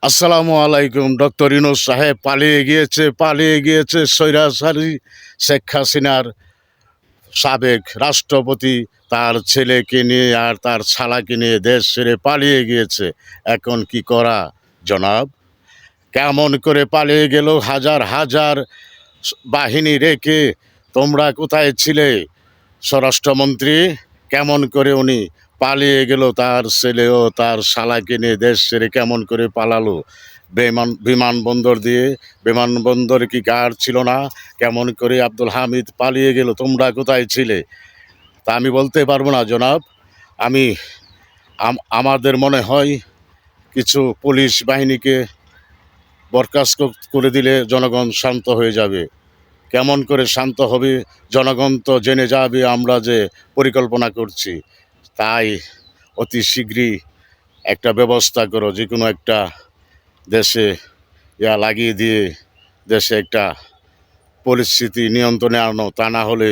আসসালামু আলাইকুম। ডক্টর ইউনূস সাহেব পালিয়ে গিয়েছে স্বৈরাচারী শেখ হাসিনার সাবেক রাষ্ট্রপতি তার ছেলেকে নিয়ে আর তার শালাকে নিয়ে দেশ ছেড়ে পালিয়ে গিয়েছে। এখন কি করা জনাব? কেমন করে পালিয়ে গেল হাজার হাজার বাহিনী রেখে? তোমরা কোথায় ছিলে স্বরাষ্ট্রমন্ত্রী? কেমন করে উনি পালিয়ে গেল? তার ছেলে ও তার শালাকে নিয়ে দেশ ছেড়ে কেমন করে পালালো? বিমানবন্দর দিয়ে? বিমানবন্দরে কি গার্ড ছিল না? কেমন করে আব্দুল হামিদ পালিয়ে গেল? তোমরা কোথায় ছিলে? তা আমি বলতে পারবো না জনাব। আমি আমাদের মনে হয় কিছু পুলিশ বাহিনীকে বরখাস্ত করে দিলে জনগণ শান্ত হয়ে যাবে। কেমন করে শান্ত হবে? জনগণ তো জেনে যাবে আমরা যে পরিকল্পনা করছি। তাই অতি শীঘ্রই একটা ব্যবস্থা করো, যে কোনো একটা দেশে লাগিয়ে দিয়ে দেশে একটা পরিস্থিতি নিয়ন্ত্রণে আনো। তা না হলে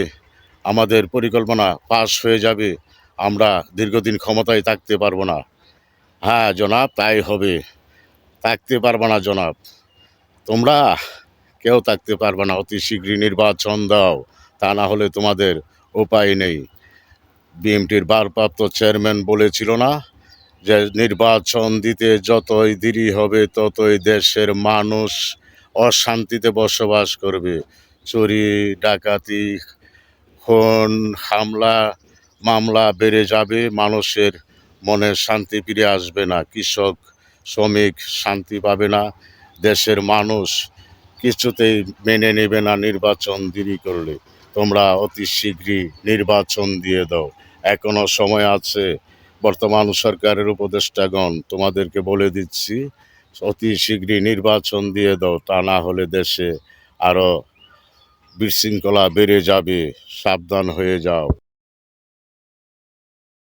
আমাদের পরিকল্পনা পাশ হয়ে যাবে, আমরা দীর্ঘদিন ক্ষমতায় থাকতে পারবো না। হ্যাঁ জনাব, তাই হবে। থাকতে পারবো না জনাব, তোমরা কেউ থাকতে পারবে না। অতি শীঘ্রই নির্বাচন দাও, তা না হলে তোমাদের উপায় নেই। বিএমটির ভারপ্রাপ্ত চেয়ারম্যান বলেছিল না যে নির্বাচন দিতে যতই দেরি হবে ততই দেশের মানুষ অশান্তিতে বসবাস করবে। চুরি ডাকাতি, খুন, হামলা মামলা বেড়ে যাবে, মানুষের মনে শান্তি ফিরে আসবে না, কৃষক শ্রমিক শান্তি পাবে না, দেশের মানুষ কিছুতেই মেনে নেবে না নির্বাচন দেরি করলে। তোমরা অতি শীঘ্রই নির্বাচন দিয়ে দাও, এখনো সময় আছে। বর্তমান সরকারের উপদেষ্টাগণ তোমাদেরকে বলে দিচ্ছি, অতি শীঘ্রই নির্বাচন দিয়ে দাও, তা না হলে দেশে আরও বিশৃঙ্খলা বেড়ে যাবে। সাবধান হয়ে যাও।